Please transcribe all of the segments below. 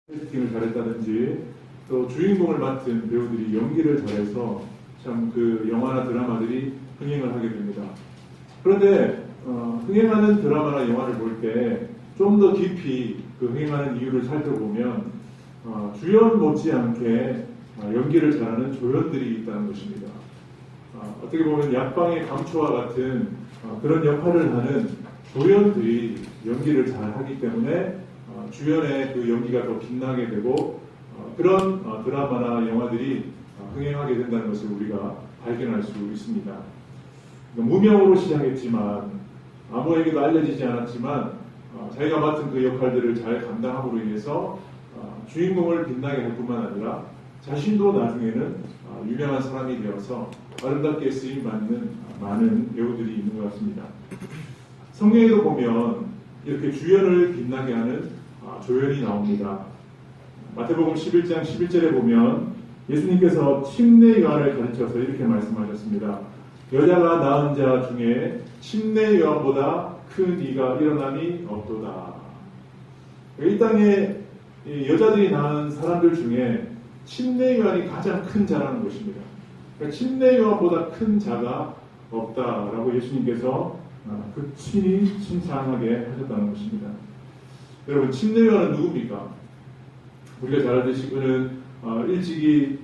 캐스팅을 잘했다든지 또 주인공을 맡은 배우들이 연기를 잘해서 참 그 영화나 드라마들이 흥행을 하게 됩니다. 그런데 흥행하는 드라마나 영화를 볼 때 좀 더 깊이 그 흥행하는 이유를 살펴보면 주연 못지않게 연기를 잘하는 조연들이 있다는 것입니다. 어떻게 보면 약방의 감초와 같은 그런 역할을 하는 조연들이 연기를 잘하기 때문에 주연의 그 연기가 더 빛나게 되고 그런 드라마나 영화들이 흥행하게 된다는 것을 우리가 발견할 수 있습니다. 무명으로 시작했지만 아무에게도 알려지지 않았지만 자기가 맡은 그 역할들을 잘 감당함으로 인해서 주인공을 빛나게 할 뿐만 아니라 자신도 나중에는 유명한 사람이 되어서 아름답게 쓰임받는 많은 배우들이 있는 것 같습니다. 성경에도 보면 이렇게 주연을 빛나게 하는 조연이 나옵니다. 마태복음 11장 11절에 보면 예수님께서 침례 요한을 가르쳐서 이렇게 말씀하셨습니다. 여자가 낳은 자 중에 침례 요한보다 큰 이가 일어남이 없도다. 이 땅에 여자들이 낳은 사람들 중에 침례 요한이 가장 큰 자라는 것입니다. 그러니까 침례 요한보다 큰 자가 없다라고 예수님께서 극진히 칭찬하게 하셨다는 것입니다. 여러분, 침례 요한은 누굽니까? 우리가 잘 알듯이 그는 일찍이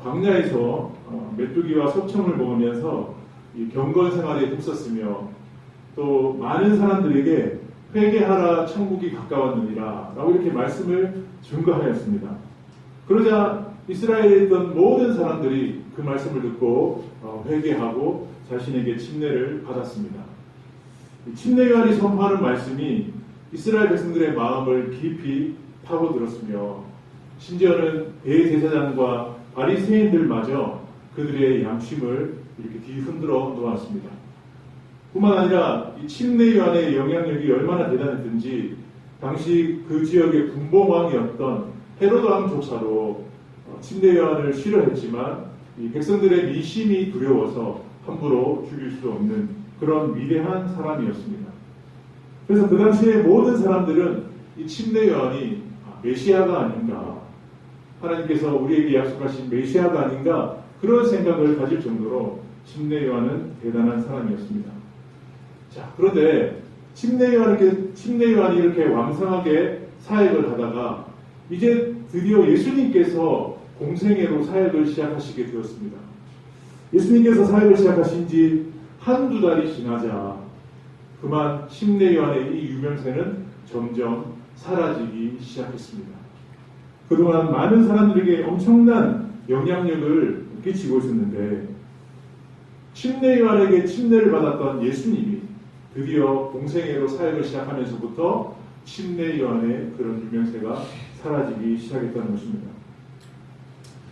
광야에서 메뚜기와 소청을 먹으면서 이 경건 생활에 힘썼으며 또 많은 사람들에게 회개하라 천국이 가까웠느니라 라고 이렇게 말씀을 증거하였습니다. 그러자 이스라엘에 있던 모든 사람들이 그 말씀을 듣고 회개하고 자신에게 침례를 받았습니다. 침례 요한이 선포하는 말씀이 이스라엘 백성들의 마음을 깊이 파고들었으며 심지어는 대제사장과 바리새인들마저 그들의 양심을 이렇게 뒤흔들어 놓았습니다. 뿐만 아니라 이 침례 요한의 영향력이 얼마나 대단했든지 당시 그 지역의 군봉왕이었던 헤로드 왕 조차도 침례 요한을 싫어했지만 이 백성들의 미심이 두려워서 함부로 죽일 수 없는 그런 위대한 사람이었습니다. 그래서 그 당시에 모든 사람들은 이 침례 요한이 메시아가 아닌가, 하나님께서 우리에게 약속하신 메시아가 아닌가 그런 생각을 가질 정도로 침례 요한은 대단한 사람이었습니다. 자, 그런데 침례 요한이 이렇게 왕성하게 사역을 하다가 이제 드디어 예수님께서 공생애로 사역을 시작하시게 되었습니다. 예수님께서 사역을 시작하신 지 한두 달이 지나자 그만 침례 요한의 이 유명세는 점점 사라지기 시작했습니다. 그동안 많은 사람들에게 엄청난 영향력을 끼치고 있었는데 침례 요한에게 침례를 받았던 예수님이 드디어 공생애로 사역을 시작하면서부터 침례 요한의 그런 유명세가 사라지기 시작했다는 것입니다.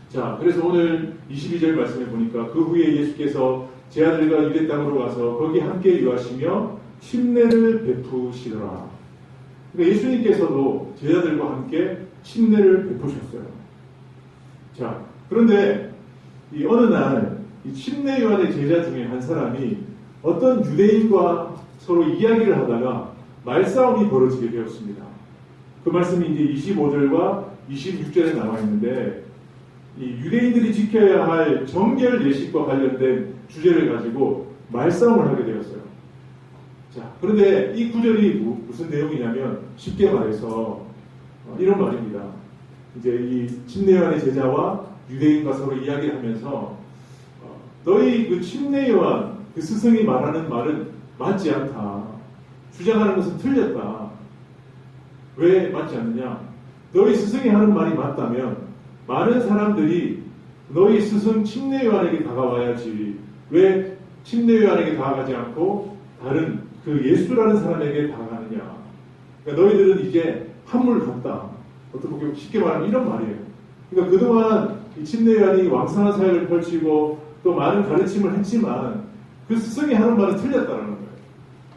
자, 그래서 오늘 22절 말씀에 보니까 그 후에 예수께서 제 아들과 유대 땅으로 가서 거기 함께 유하시며 침례를 베푸시더라. 그러니까 예수님께서도 제자들과 함께 침례를 베푸셨어요. 자, 그런데 이 어느 날 이 침례 요한의 제자 중에 한 사람이 어떤 유대인과 서로 이야기를 하다가 말싸움이 벌어지게 되었습니다. 그 말씀이 이제 25절과 26절에 나와 있는데 이 유대인들이 지켜야 할 정결 예식과 관련된 주제를 가지고 말싸움을 하게 되었어요. 자, 그런데 이 구절이 무슨 내용이냐면 쉽게 말해서 이런 말입니다. 이제 이 침례 요한의 제자와 유대인과 서로 이야기를 하면서 너희 그 침례 요한 그 스승이 말하는 말은 맞지 않다. 주장하는 것은 틀렸다. 왜 맞지 않느냐? 너희 스승이 하는 말이 맞다면 많은 사람들이 너희 스승 침례 요한에게 다가와야지 왜 침례 요한에게 다가가지 않고 다른 그 예수라는 사람에게 다가가느냐? 그러니까 너희들은 이제 한물 같다. 어떻게 쉽게 말하면 이런 말이에요. 그러니까 그동안 이 침례 요한이 왕성한 사역을 펼치고 또 많은 가르침을 했지만 그 스승이 하는 말은 틀렸다는 거예요.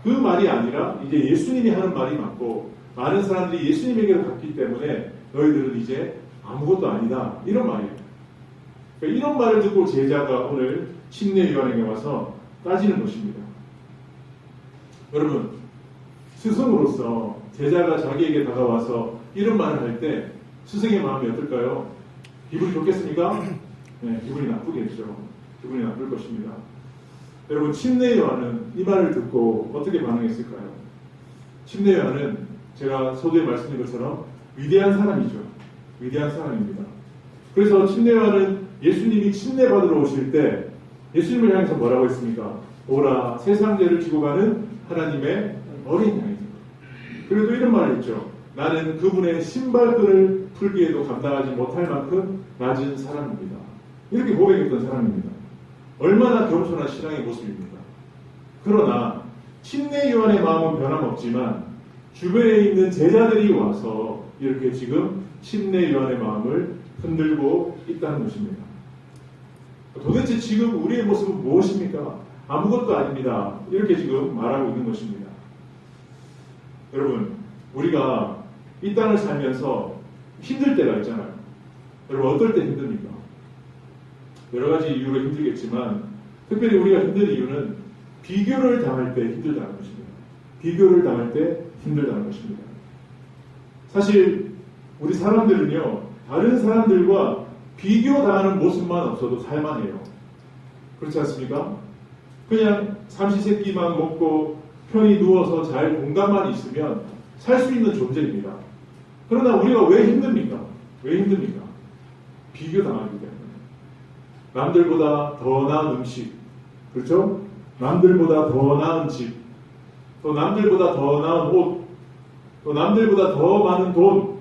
그 말이 아니라 이제 예수님이 하는 말이 맞고 많은 사람들이 예수님에게로 갔기 때문에 너희들은 이제 아무것도 아니다. 이런 말이에요. 그러니까 이런 말을 듣고 제자가 오늘 침례 요한에게 와서 따지는 것입니다. 여러분, 스승으로서 제자가 자기에게 다가와서 이런 말을 할 때 스승의 마음이 어떨까요? 기분이 좋겠습니까? 네, 기분이 나쁘겠죠. 기분이 나쁠 것입니다. 여러분, 침례 요한은 이 말을 듣고 어떻게 반응했을까요? 침례 요한은 제가 서두에 말씀드린 것처럼 위대한 사람이죠. 위대한 사람입니다. 그래서 침례 요한은 예수님이 침례 받으러 오실 때 예수님을 향해서 뭐라고 했습니까? 오라, 세상 죄를 지고 가는 하나님의 어린 양이다. 그래도 이런 말을 했죠. 나는 그분의 신발끈을 풀기에도 감당하지 못할 만큼 낮은 사람입니다. 이렇게 고백했던 사람입니다. 얼마나 겸손한 신앙의 모습입니까? 그러나 침례 요한의 마음은 변함없지만 주변에 있는 제자들이 와서 이렇게 지금 침례 요한의 마음을 흔들고 있다는 것입니다. 도대체 지금 우리의 모습은 무엇입니까? 아무것도 아닙니다. 이렇게 지금 말하고 있는 것입니다. 여러분, 우리가 이 땅을 살면서 힘들 때가 있잖아요. 여러분, 어떨 때 힘듭니까? 여러 가지 이유로 힘들겠지만 특별히 우리가 힘든 이유는 비교를 당할 때 힘들다는 것입니다. 비교를 당할 때 힘들다는 것입니다. 사실 우리 사람들은요, 다른 사람들과 비교당하는 모습만 없어도 살만해요. 그렇지 않습니까? 그냥 삼시세끼만 먹고 편히 누워서 잘 공간만 있으면 살 수 있는 존재입니다. 그러나 우리가 왜 힘듭니까? 왜 힘듭니까? 비교당하기 때문에. 남들보다 더 나은 음식, 그렇죠? 남들보다 더 나은 집, 또 남들보다 더 나은 옷, 또 남들보다 더 많은 돈,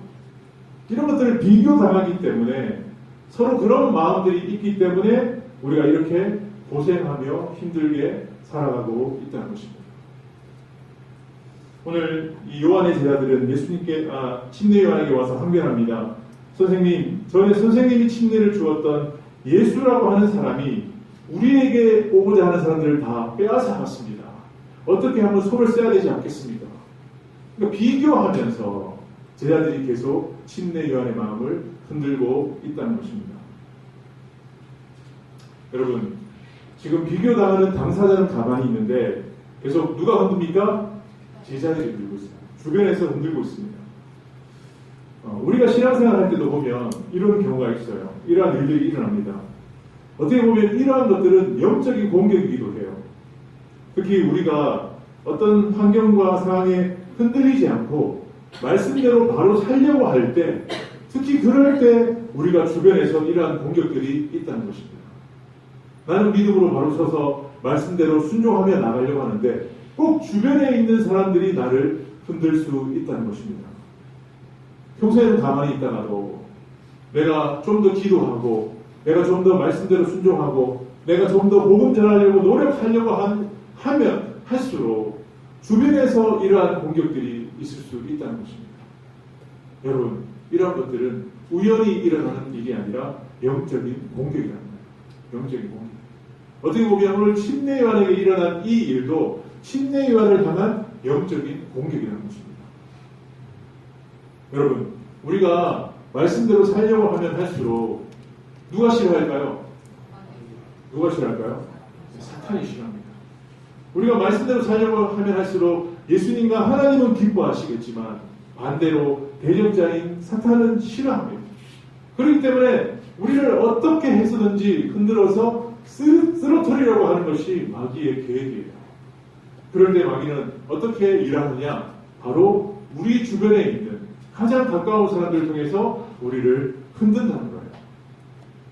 이런 것들을 비교당하기 때문에 서로 그런 마음들이 있기 때문에 우리가 이렇게 고생하며 힘들게 살아가고 있다는 것입니다. 오늘 이 요한의 제자들은 예수님께 침례 요한에게 와서 항변합니다. 선생님, 전에 선생님이 침례를 주었던 예수라고 하는 사람이 우리에게 오고자 하는 사람들을 다 빼앗아 갔습니다. 어떻게 한번 손을 써야 되지 않겠습니까? 그러니까 비교하면서 제자들이 계속 침례 요한의 마음을 흔들고 있다는 것입니다. 여러분, 지금 비교당하는 당사자는 가만히 있는데 계속 누가 흔듭니까? 제자들이 흔들고 있어요. 주변에서 흔들고 있습니다. 우리가 신앙생활 할 때도 보면 이런 경우가 있어요. 이러한 일들이 일어납니다. 어떻게 보면 이러한 것들은 영적인 공격이기도 해요. 특히 우리가 어떤 환경과 상황에 흔들리지 않고 말씀대로 바로 살려고 할 때, 특히 그럴 때 우리가 주변에서 이러한 공격들이 있다는 것입니다. 나는 믿음으로 바로 서서 말씀대로 순종하며 나가려고 하는데 꼭 주변에 있는 사람들이 나를 흔들 수 있다는 것입니다. 평소에는 가만히 있다가도 내가 좀 더 기도하고 내가 좀 더 말씀대로 순종하고 내가 좀 더 복음 전하려고 노력하려고 하면 할수록 주변에서 이러한 공격들이 있을 수 있다는 것입니다. 여러분, 이러한 것들은 우연히 일어나는 일이 아니라 영적인 공격이라는 거예요. 영적인 공격. 어떻게 보면 오늘 침례 요한에게 일어난 이 일도 침례 요한을 향한 영적인 공격이라는 것입니다. 여러분, 우리가 말씀대로 살려고 하면 할수록 누가 싫어할까요? 누가 싫어할까요? 사탄이 싫어합니다. 우리가 말씀대로 살려고 하면 할수록 예수님과 하나님은 기뻐하시겠지만 반대로 대적자인 사탄은 싫어합니다. 그렇기 때문에 우리를 어떻게 해서든지 흔들어서 쓰러뜨리려고 하는 것이 마귀의 계획이에요. 그럴 때 마귀는 어떻게 일하느냐? 바로 우리 주변에 있는 가장 가까운 사람들을 통해서 우리를 흔든다는 거예요.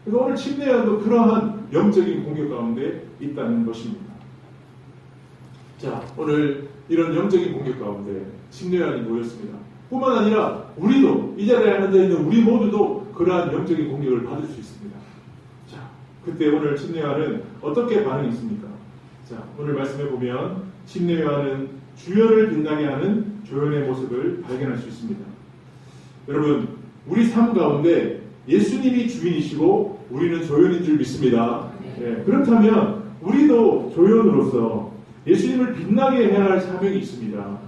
그래서 오늘 침례 요한도 그러한 영적인 공격 가운데 있다는 것입니다. 자, 오늘 이런 영적인 공격 가운데 침례 요한이 모였습니다. 뿐만 아니라 우리도, 이 자리에 앉아있는 우리 모두도 그러한 영적인 공격을 받을 수 있습니다. 자, 그때 오늘 침례 요한은 어떻게 반응이 있습니까? 자, 오늘 말씀해 보면 침례 요한은 주연을 빛나게 하는 조연의 모습을 발견할 수 있습니다. 여러분, 우리 삶 가운데 예수님이 주인이시고 우리는 조연인 줄 믿습니다. 네, 그렇다면 우리도 조연으로서 예수님을 빛나게 해야 할 사명이 있습니다.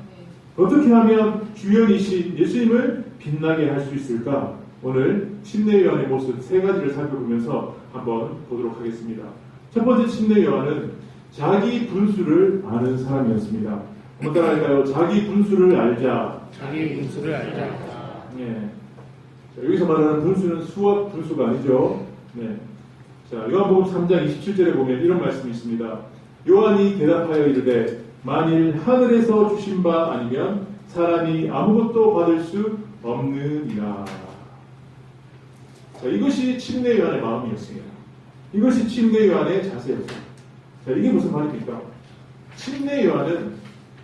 어떻게 하면 주연이신 예수님을 빛나게 할 수 있을까? 오늘 침례 요한의 모습 세 가지를 살펴보면서 한번 보도록 하겠습니다. 첫 번째 침례 요한은 자기 분수를 아는 사람이었습니다. 한번 따라할까요? 자기 분수를 알자. 자기 분수를 알자. 예. 자, 여기서 말하는 분수는 수학 분수가 아니죠. 네. 자, 요한복음 3장 27절에 보면 이런 말씀이 있습니다. 요한이 대답하여 이르되 만일 하늘에서 주신 바 아니면 사람이 아무것도 받을 수 없느니라. 자, 이것이 침례 요한의 마음이었습니다. 이것이 침례 요한의 자세였습니다. 자, 이게 무슨 말입니까? 침례 요한은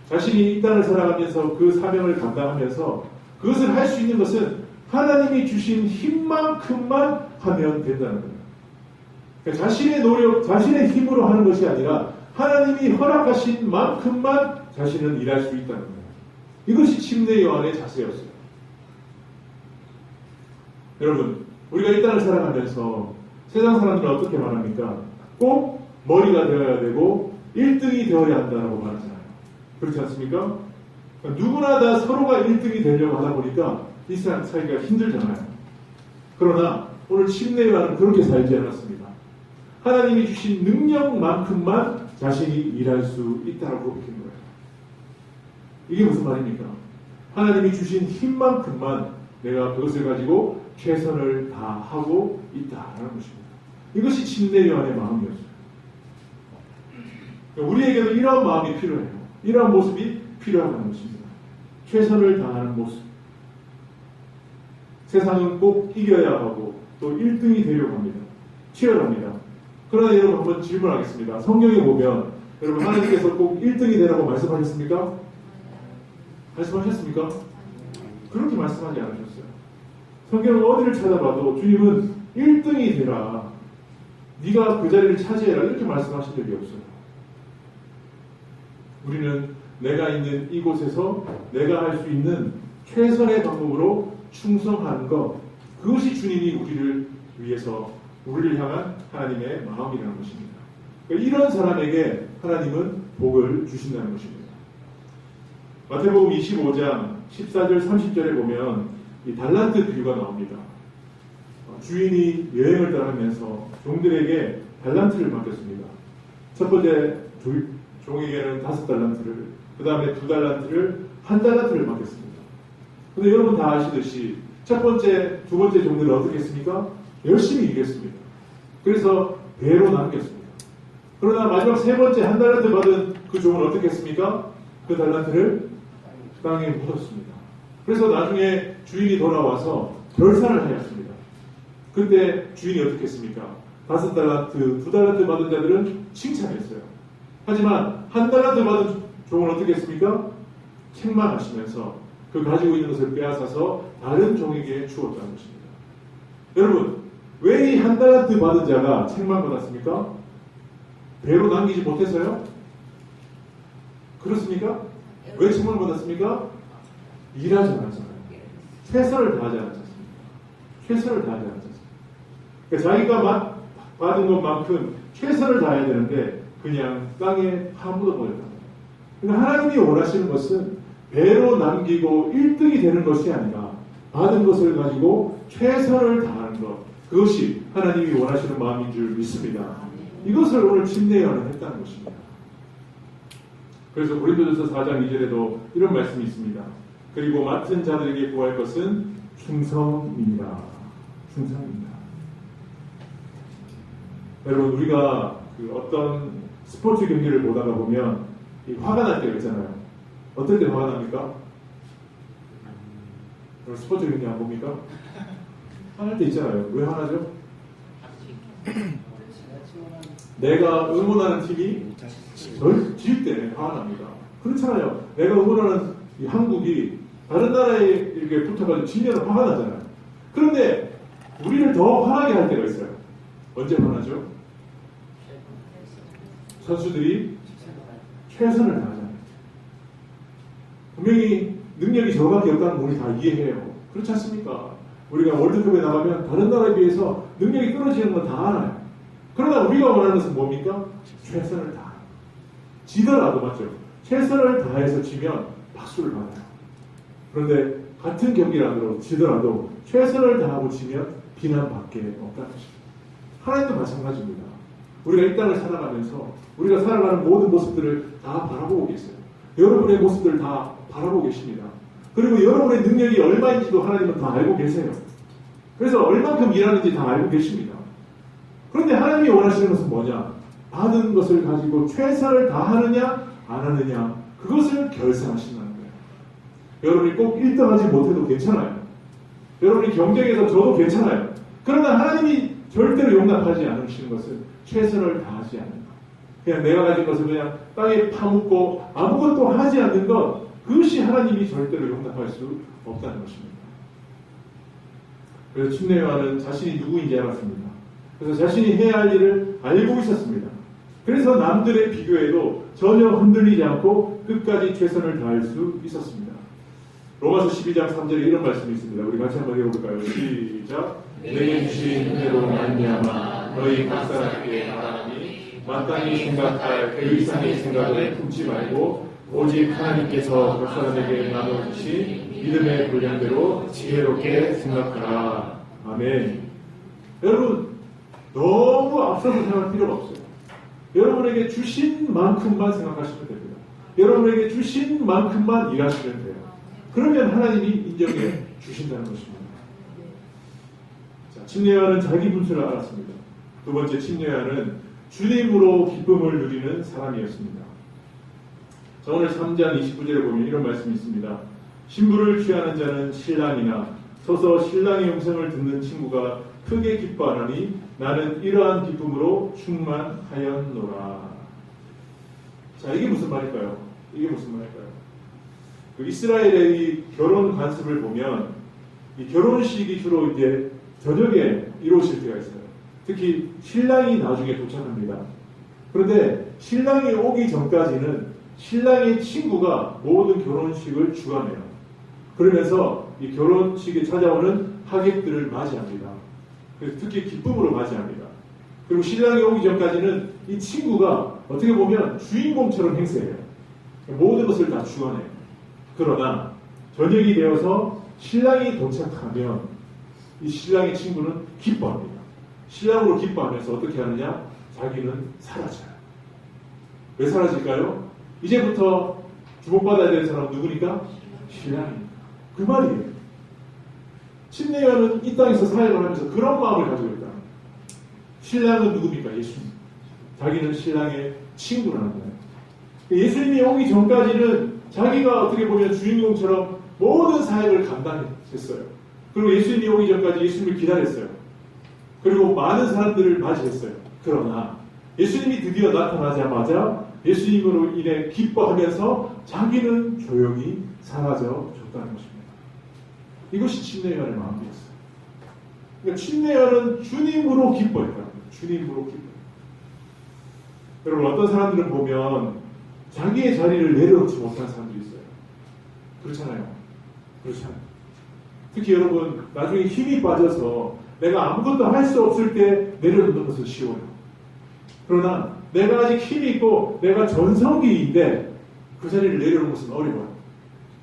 자신이 이 땅을 살아가면서 그 사명을 감당하면서 그것을 할 수 있는 것은 하나님이 주신 힘만큼만 하면 된다는 거예요. 그러니까 자신의 노력, 자신의 힘으로 하는 것이 아니라 하나님이 허락하신 만큼만 자신은 일할 수 있다는 거예요. 이것이 침례 요한의 자세였어요. 여러분, 우리가 이 땅을 살아가면서 세상 사람들은 어떻게 말합니까? 꼭 머리가 되어야 되고 1등이 되어야 한다고 말하잖아요. 그렇지 않습니까? 누구나 다 서로가 1등이 되려고 하다 보니까 이 세상 살기가 힘들잖아요. 그러나 오늘 침례 요한은 그렇게 살지 않았습니다. 하나님이 주신 능력만큼만 자신이 일할 수 있다고 밝힌 거예요. 이게 무슨 말입니까? 하나님이 주신 힘만큼만 내가 그것을 가지고 최선을 다하고 있다는 것입니다. 이것이 침례 요한의 마음이었어요. 우리에게도 이런 마음이 필요해요. 이런 모습이 필요하다는 것입니다. 최선을 다하는 모습. 세상은 꼭 이겨야 하고 또 1등이 되려고 합니다. 치열합니다. 그러나 여러분 한번 질문하겠습니다. 성경에 보면 여러분 하나님께서 꼭 1등이 되라고 말씀하셨습니까? 말씀하셨습니까? 그렇게 말씀하지 않으셨어요. 성경은 어디를 찾아봐도 주님은 1등이 되라. 네가 그 자리를 차지해라. 이렇게 말씀하신 적이 없어요. 우리는 내가 있는 이곳에서 내가 할 수 있는 최선의 방법으로 충성하는 것, 그것이 주님이 우리를 위해서 우리를 향한 하나님의 마음이라는 것입니다. 그러니까 이런 사람에게 하나님은 복을 주신다는 것입니다. 마태복음 25장 14절 30절에 보면 이 달란트 비유가 나옵니다. 주인이 여행을 떠나면서 종들에게 달란트를 맡겼습니다. 첫 번째 종에게는 5달란트를, 그 다음에 2달란트를, 1달란트를 맡겼습니다. 근데 여러분 다 아시듯이 첫 번째, 두 번째 종들은 어떻게 했습니까? 열심히 일했습니다. 그래서 배로 남겼습니다. 그러나 마지막 세 번째 1달란트 받은 그 종은 어떻게 했습니까? 그 달란트를 땅에 묻었습니다. 그래서 나중에 주인이 돌아와서 결산을 하였습니다. 그때 주인이 어떻게 했습니까? 5달란트, 2달란트 받은 자들은 칭찬했어요. 하지만 1달란트 받은 종은 어떻게 했습니까? 책망하시면서 그 가지고 있는 것을 빼앗아서 다른 종에게 주었다는 것입니다. 여러분, 왜 이 1달란트 받은 자가 책망받았습니까? 배로 남기지 못해서요? 그렇습니까? 왜 책망받았습니까? 일하지 않았잖아요. 최선을 다하지 않았습니다. 최선을 다하지 않았습니다. 그러니까 자기가 받은 것만큼 최선을 다해야 되는데 그냥 땅에 파묻어 버렸다. 그러니까 하나님이 원하시는 것은 배로 남기고 1등이 되는 것이 아니라 받은 것을 가지고 최선을 다하는 것, 그것이 하나님이 원하시는 마음인 줄 믿습니다. 이것을 오늘 침례 요한은 했다는 것입니다. 그래서 고린도전서 4장 2절에도 이런 말씀이 있습니다. 그리고 맡은 자들에게 구할 것은 충성입니다. 충성입니다. 여러분, 우리가 그 어떤 스포츠 경기를 보다가 보면 화가 날 때가 있잖아요. 어떨 때 화가 납니까? 스포츠 경기 안 봅니까? 화날 때 있잖아요. 왜 화나죠? 내가 응원하는 팀이 질 때 화가 납니다. 그렇잖아요. 내가 응원하는 이 한국이 다른 나라에 이렇게 붙어가지고 지면 화가 나잖아요. 그런데 우리를 더 화나게 할 때가 있어요. 언제 화나죠? 선수들이 최선을 다하잖아요. 분명히 능력이 저밖에 없다는 걸 우리 다 이해해요. 그렇지 않습니까? 우리가 월드컵에 나가면 다른 나라에 비해서 능력이 떨어지는 건 다 알아요. 그러나 우리가 원하는 것은 뭡니까? 최선을 다하는. 지더라도 맞죠? 최선을 다해서 지면 박수를 받아요. 그런데 같은 경기라도 지더라도 최선을 다하고 지면 비난밖에 없다는 것입니다. 하나님도 마찬가지입니다. 우리가 이 땅을 살아가면서 우리가 살아가는 모든 모습들을 다 바라보고 계세요. 여러분의 모습들을 다 바라보고 계십니다. 그리고 여러분의 능력이 얼마인지도 하나님은 다 알고 계세요. 그래서 얼만큼 일하는지 다 알고 계십니다. 그런데 하나님이 원하시는 것은 뭐냐? 받은 것을 가지고 최선을 다하느냐 안 하느냐, 그것을 결산하신다는 거예요. 여러분이 꼭 1등하지 못해도 괜찮아요. 여러분이 경쟁에서 져도 괜찮아요. 그러나 하나님이 절대로 용납하지 않으시는 것은 최선을 다하지 않는 것. 그냥 내가 가진 것을 그냥 땅에 파묻고 아무것도 하지 않는 것, 그것이 하나님이 절대로 용납할 수 없다는 것입니다. 그래서 침례요한은 자신이 누구인지 알았습니다. 그래서 자신이 해야 할 일을 알고 있었습니다. 그래서 남들의 비교에도 전혀 흔들리지 않고 끝까지 최선을 다할 수 있었습니다. 로마서 12장 3절에 이런 말씀이 있습니다. 우리 같이 한번 읽어볼까요? 시작. 내게 주신 은혜로 말미암아 너희 각 사람에게 바라니 마땅히 생각할 그 이상의 생각을 품지 말고 오직 하나님께서 각 사람에게 나눠주신 믿음의 분량대로 지혜롭게 생각하라. 아멘. 여러분, 너무 앞서서 생각할 필요가 없어요. 여러분에게 주신 만큼만 생각하시면 됩니다. 여러분에게 주신 만큼만 일하시면 돼요. 그러면 하나님이 인정해 주신다는 것입니다. 자, 침례요한은 자기 분수를 알았습니다. 두 번째, 침례요한은 주님으로 기쁨을 누리는 사람이었습니다. 자, 오늘 3장 29절에 보면 이런 말씀이 있습니다. 신부를 취하는 자는 신랑이나 서서 신랑의 음성을 듣는 친구가 크게 기뻐하나니 나는 이러한 기쁨으로 충만하였노라. 자, 이게 무슨 말일까요? 이게 무슨 말일까요? 그 이스라엘의 이 결혼 관습을 보면 이 결혼식이 주로 이제 저녁에 이루어질 때가 있어요. 특히 신랑이 나중에 도착합니다. 그런데 신랑이 오기 전까지는 신랑의 친구가 모든 결혼식을 주관해요. 그러면서 이 결혼식에 찾아오는 하객들을 맞이합니다. 그래서 특히 기쁨으로 맞이합니다. 그리고 신랑이 오기 전까지는 이 친구가 어떻게 보면 주인공처럼 행세해요. 모든 것을 다 주관해요. 그러나 저녁이 되어서 신랑이 도착하면 이 신랑의 친구는 기뻐합니다. 신랑으로 기뻐하면서 어떻게 하느냐? 자기는 사라져요. 왜 사라질까요? 이제부터 주목받아야 되는 사람은 누구니까? 신랑입니다. 그 말이에요. 침례요한은 이 땅에서 사역을 하면서 그런 마음을 가지고 있다. 신랑은 누굽니까? 예수님. 자기는 신랑의 친구라는 거예요. 예수님이 오기 전까지는 자기가 어떻게 보면 주인공처럼 모든 사역을 감당했어요. 그리고 예수님이 오기 전까지 예수님을 기다렸어요. 그리고 많은 사람들을 맞이했어요. 그러나 예수님이 드디어 나타나자마자 예수님으로 인해 기뻐하면서 자기는 조용히 사라져 줬다는 것입니다. 이것이 침례요한의 마음이었어요. 그러니까 침례요한은 주님으로 기뻐했다. 주님으로 기뻐했다. 여러분, 어떤 사람들은 보면 자기의 자리를 내려놓지 못하는 사람들이 있어요. 그렇잖아요. 그렇잖아요. 특히 여러분, 나중에 힘이 빠져서 내가 아무것도 할 수 없을 때 내려놓는 것은 쉬워요. 그러나 내가 아직 힘이 있고 내가 전성기인데 그 자리를 내려놓는 것은 어려워요.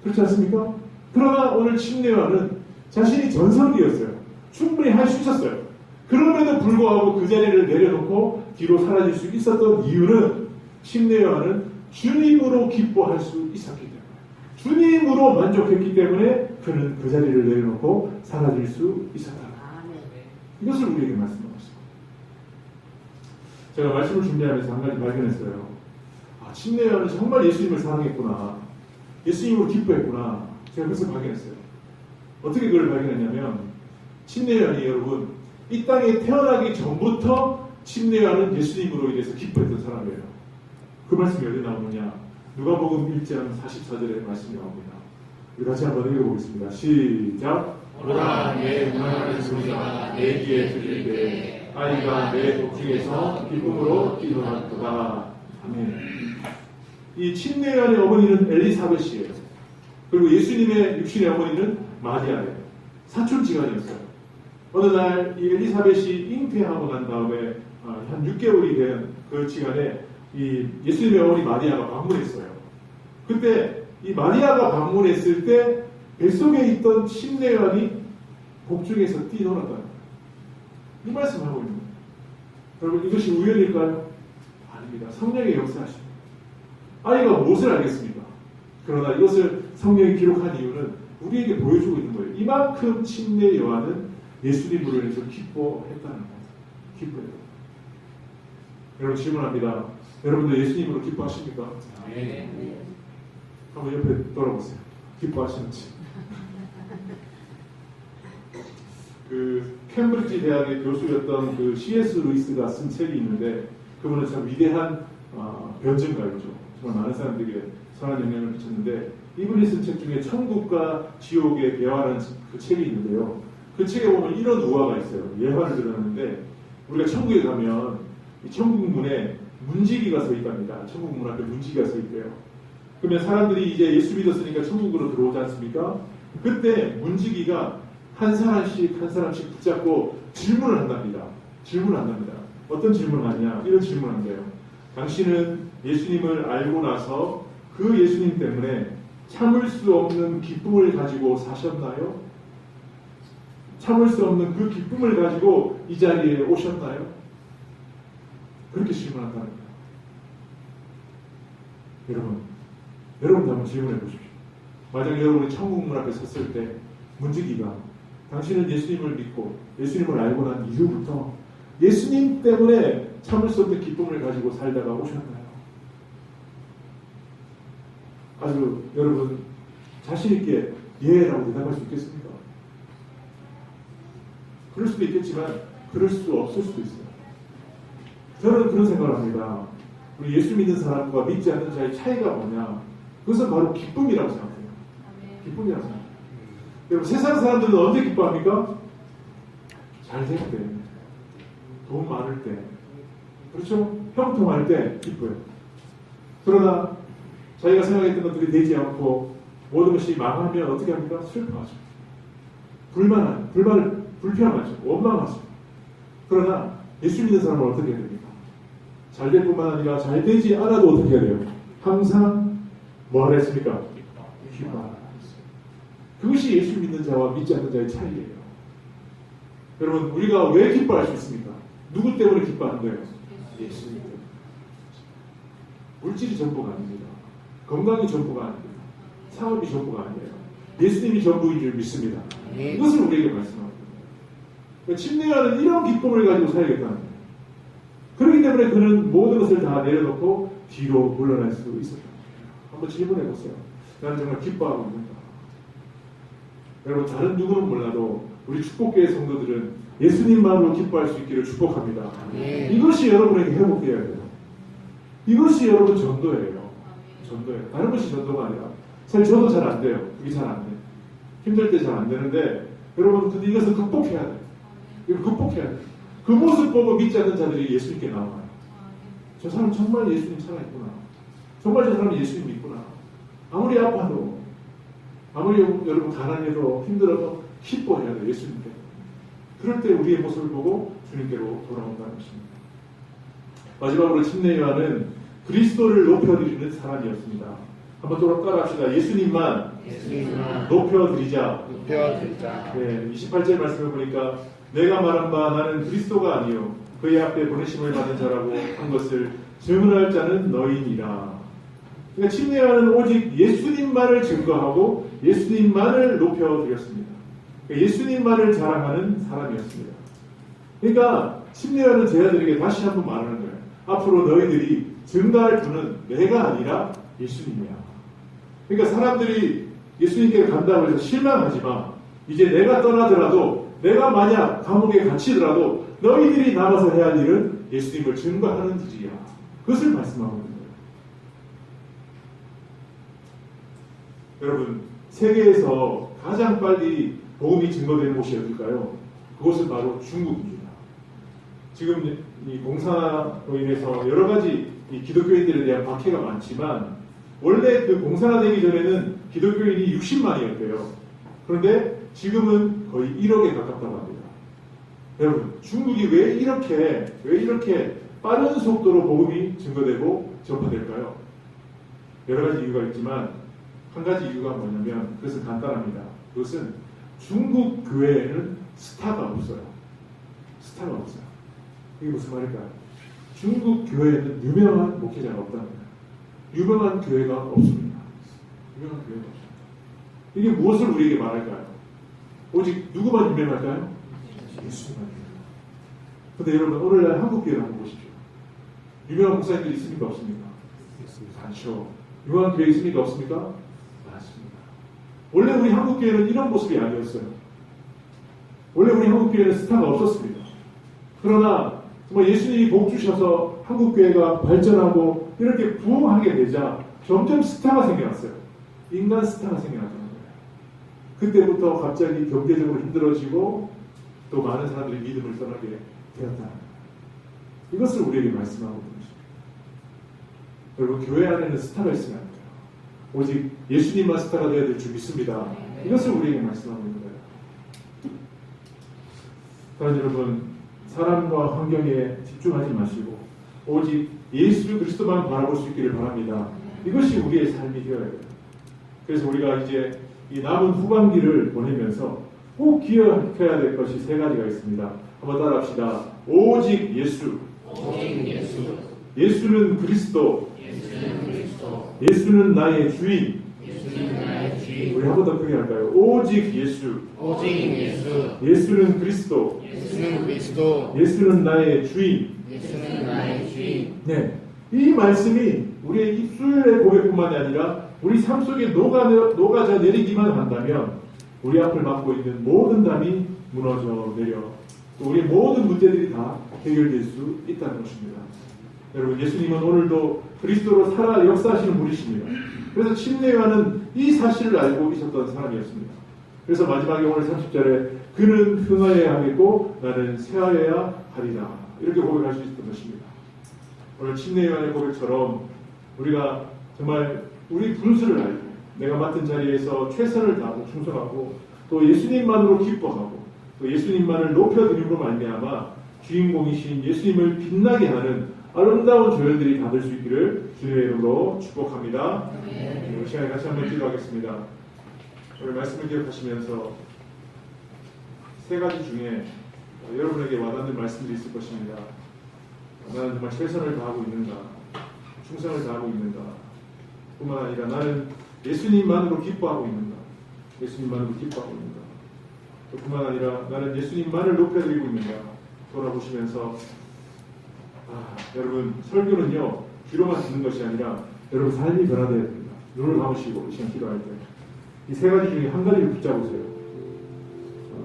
그렇지 않습니까? 그러나 오늘 침례요한은 자신이 전성기였어요. 충분히 할 수 있었어요. 그럼에도 불구하고 그 자리를 내려놓고 뒤로 사라질 수 있었던 이유는 침례요한은 주님으로 기뻐할 수 있었기 때문에, 주님으로 만족했기 때문에 그는 그 자리를 내려놓고 사라질 수 있었다. 이것을 우리에게 말씀하고 있습니다. 제가 말씀을 준비하면서 한 가지 발견했어요. 아, 침례요한은 정말 예수님을 사랑했구나. 예수님으로 기뻐했구나. 제가 그것을 발견했어요. 어떻게 그걸 발견했냐면, 침례요한이 여러분, 이 땅에 태어나기 전부터 침례요한은 예수님으로 인해서 기뻐했던 사람이에요. 그 말씀이 어디 나오느냐? 누가복음 1장 44절의 말씀이 나옵니다. 우리 같이 한번 읽어보겠습니다. 시작. 오라 내 응원하는 소리가 내 귀에 들릴 때 아이가 내 복중에서 기쁨으로 뛰어났도다. 아멘. 이 침례요한의 어머니는 엘리사벳이에요. 그리고 예수님의 육신의 어머니는 마리아예요. 사촌지간이었어요. 어느 날 이 엘리사벳이 잉태하고 난 다음에 한 6개월이 된 그 시간에 이 예수님의 어머니 마리아가 방문했어요. 그때 이 마리아가 방문했을 때 뱃속에 있던 침례요한이 복중에서 뛰어놀았다는 거예요. 이 말씀하고 있는 거예요. 여러분, 이것이 우연일까요? 아닙니다. 성령의 역사하십니다. 아이가 무엇을 알겠습니까? 그러나 이것을 성령이 기록한 이유는 우리에게 보여주고 있는 거예요. 이만큼 침례요한은 예수님으로 인해서 기뻐했다는 거예요. 기뻐해요. 여러분 질문합니다. 여러분도 예수님으로 기뻐하십니까? 한번 옆에 돌아보세요. 기뻐하시는지. 그 캠브리지 대학의 교수였던 그 C.S. 루이스가 쓴 책이 있는데 그분은 참 위대한 변증가였죠. 정말 많은 사람들에게 선한 영향을 미쳤는데 이분이 쓴 책 중에 천국과 지옥의 대화라는 그 책이 있는데요. 그 책에 보면 이런 우화가 있어요. 예화를 들었는데 우리가 천국에 가면 이 천국 문에 문지기가 서 있답니다. 천국 문 앞에 문지기가 서 있대요. 그러면 사람들이 이제 예수 믿었으니까 천국으로 들어오지 않습니까? 그때 문지기가 한 사람씩 붙잡고 질문을 한답니다. 질문을 한답니다. 어떤 질문을 하냐? 이런 질문을 한대요. 당신은 예수님을 알고 나서 그 예수님 때문에 참을 수 없는 기쁨을 가지고 사셨나요? 참을 수 없는 그 기쁨을 가지고 이 자리에 오셨나요? 그렇게 질문한다는 거예요. 여러분도 한번 질문해 보십시오. 만약 여러분이 천국 문 앞에 섰을 때 문지기가 당신은 예수님을 믿고 예수님을 알고 난 이후부터 예수님 때문에 참을 수 없는 기쁨을 가지고 살다가 오셨나요? 아주 여러분 자신 있게 예라고 대답할 수 있겠습니까? 그럴 수도 있겠지만 그럴 수 없을 수도 있어요. 저는 그런 생각을 합니다. 우리 예수 믿는 사람과 믿지 않는 자의 차이가 뭐냐? 그것은 바로 기쁨이라고 생각해요. 기쁨이라고 생각해요. 여러분 세상 사람들은 언제 기뻐합니까? 잘 될 때, 돈 많을 때, 그렇죠? 형통할 때 기뻐요. 그러나 자기가 생각했던 것들이 되지 않고 모든 것이 망하면 어떻게 합니까? 슬퍼하죠. 불평하죠. 원망하죠. 그러나 예수 믿는 사람은 어떻게 해야 됩니까? 잘 될 뿐만 아니라 잘 되지 않아도 어떻게 해야 돼요? 항상 뭐 하라 했습니까? 기뻐하라. 그것이 예수 믿는 자와 믿지 않는 자의 차이예요. 여러분 우리가 왜 기뻐할 수 있습니까? 누구 때문에 기뻐하는 거예요? 예수님 때문에. 물질이 전부가 아닙니다. 건강이 전부가 아닙니다. 사업이 전부가 아니에요. 예수님이 전부인 줄 믿습니다. 이것을 우리에게 말씀합니다. 침례하는 이런 기쁨을 가지고 살겠다는 거예요. 그렇기 때문에 그는 모든 것을 다 내려놓고 뒤로 물러날 수 있었다. 한번 질문해 보세요. 나는 정말 기뻐하고 있는가? 여러분 다른 누구는 몰라도 우리 축복교회 성도들은 예수님만으로 기뻐할 수 있기를 축복합니다. 이것이 여러분에게 회복되어야 돼요. 이것이 여러분 전도예요. 전도예요. 다른 것이 전도가 아니라 사실 저도 잘 안 돼요. 그게 잘 안 돼요. 힘들 때 잘 안 되는데 여러분 근데 이것을 극복해야 돼요. 이걸 극복해야 돼요. 그 모습 보고 믿지 않는 자들이 예수님께 나와요. 저 사람 정말 예수님 살아있구나. 정말 저 사람이 예수님 믿구나. 아무리 아파도 아무리 여러분 가난해도 힘들어도 기뻐해야 돼요. 예수님께. 그럴 때 우리의 모습을 보고 주님께로 돌아온다는 것입니다. 마지막으로 침례 요한은 그리스도를 높여드리는 사람이었습니다. 한번 또 따라합시다. 예수님만 높여드리자. 네, 28절 말씀을 보니까 내가 말한 바 나는 그리스도가 아니요 그의 앞에 보내심을 받은 자라고 한 것을 증언할 자는 너희니라. 그러니까 침례 요한은 오직 예수님만을 증거하고 예수님만을 높여드렸습니다. 그러니까 예수님만을 자랑하는 사람이었습니다. 그러니까 침례 요한은 제자들에게 다시 한번 말하는 거예요. 앞으로 너희들이 증거할 분은 내가 아니라 예수님이야. 그러니까 사람들이 예수님께 간다고 해서 실망하지 마. 이제 내가 떠나더라도 내가 만약 감옥에 갇히더라도 너희들이 남아서 해야 할 일은 예수님을 증거하는 일이야. 그것을 말씀하고 있는 거예요. 여러분 세계에서 가장 빨리 복음이 증거되는 곳이 어딜까요? 그곳은 바로 중국입니다. 지금 이 공사로 인해서 여러 가지 이 기독교인들에 대한 박해가 많지만 원래 그 공사가 되기 전에는 기독교인이 60만이었대요. 그런데 지금은 거의 1억에 가깝다고 합니다. 여러분 중국이 왜 이렇게 빠른 속도로 복음이 증거되고 전파될까요? 여러 가지 이유가 있지만 한 가지 이유가 뭐냐면 그것은 간단합니다. 그것은 중국 교회에는 스타가 없어요. 스타가 없어요. 이게 무슨 말일까요? 중국 교회에는 유명한 목회자가 없다는 거예요. 유명한 교회가 없습니다. 유명한 교회가 없습니다. 이게 무엇을 우리에게 말할까요? 오직 누구만 유명할까요? 예수님만 믿는 것. 근데 여러분, 오늘날 한국교회를 한번 보십시오. 유명한 목사님들이 있습니까? 없습니까? 많죠. 유명한 교회 있습니까? 없습니까? 많습니다. 원래 우리 한국교회는 이런 모습이 아니었어요. 원래 우리 한국교회는 스타가 없었습니다. 그러나 정말 예수님이 복 주셔서 한국교회가 발전하고 이렇게 부흥하게 되자 점점 스타가 생겨났어요. 인간 스타가 생겨났다는 거예요. 그때부터 갑자기 경제적으로 힘들어지고 또 많은 사람들이 믿음을 떠나게 되었다는 거예요. 이것을 우리에게 말씀하고 있는 것입니다. 여러분, 교회 안에는 스타가 있으면 안 돼요. 오직 예수님만 스타가 되어야 될 줄 믿습니다. 이것을 우리에게 말씀하고 있는 거예요. 그러나 여러분, 사람과 환경에 집중하지 마시고 오직 예수 그리스도만 바라볼 수 있기를 바랍니다. 이것이 우리의 삶이 되어야 돼요. 그래서 우리가 이제 이 남은 후반기를 보내면서 꼭 기억해야 될 것이 세 가지가 있습니다. 한번 따라합시다. 오직 예수. 예수는 그리스도. 예수는 나의 주인. 우리 한 번 더 크게 할까요? 오직 예수. 예수는 그리스도. 예수는 나의 주인. 네, 이 말씀이 우리의 입술의 고백뿐만이 아니라 우리 삶 속에 녹아져 내리기만 한다면 우리 앞을 막고 있는 모든 담이 무너져 내려 또 우리의 모든 문제들이 다 해결될 수 있다는 것입니다. 여러분, 예수님은 오늘도 그리스도로 살아 역사하시는 분이십니다. 그래서 침례요한은 이 사실을 알고 있었던 사람이었습니다. 그래서 마지막에 오늘 30절에 그는 흥하여야 하겠고 나는 쇠하여야 하리라, 이렇게 고백할 수 있었던 것입니다. 오늘 침례요한의 고백처럼 우리가 정말 우리 분수를 알고 내가 맡은 자리에서 최선을 다하고 충성하고 또 예수님만으로 기뻐하고 또 예수님만을 높여드림으로 말미암아 주인공이신 예수님을 빛나게 하는 아름다운 조연들이 다 될 수 있기를 주님의 이름으로 축복합니다. 이 시간에 같이 한번 기도하겠습니다. 오늘 말씀을 기억하시면서 세 가지 중에 여러분에게 와닿는 말씀들이 있을 것입니다. 나는 정말 최선을 다하고 있는가, 충성을 다하고 있는가, 뿐만 아니라 나는 예수님만으로 기뻐하고 있는가, 예수님만으로 기뻐하고 있는가, 또 뿐만 아니라 나는 예수님만을 높여드리고 있는가 돌아보시면서 여러분, 설교는요 귀로만 듣는 것이 아니라 여러분 삶이 변화되어야 됩니다. 눈을 감으시고 이 시간 기도할 때 이 세 가지 중에 한 가지를 붙잡으세요.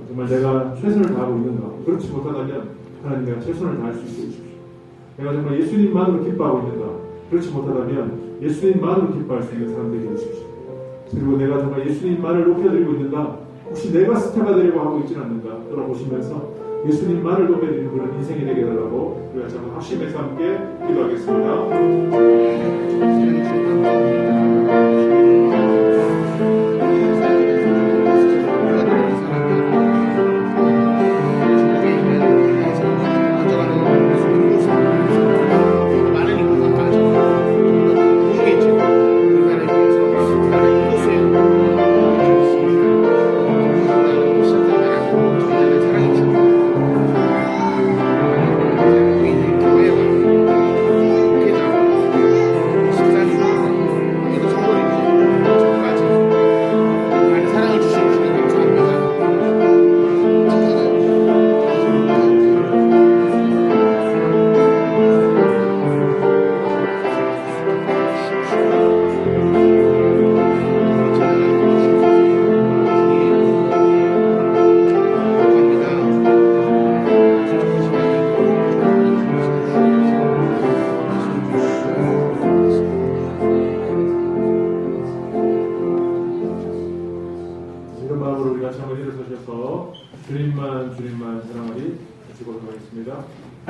정말 내가 최선을 다하고 있는가? 그렇지 못하다면 하나님, 내가 최선을 다할 수 있게 해주십시오. 내가 정말 예수님만으로 기뻐하고 있는가? 그렇지 못하다면 예수님만으로 기뻐할 수 있는 사람 되게 해주십시오. 그리고 내가 정말 예수님만을 높여드리고 있는가? 혹시 내가 스타가 되려고 하고 있지는 않는가? 돌아보시면서 예수님만을 높여드리는 그런 인생이 되게 해달라고 우리가 정말 합심해서 함께 기도하겠습니다.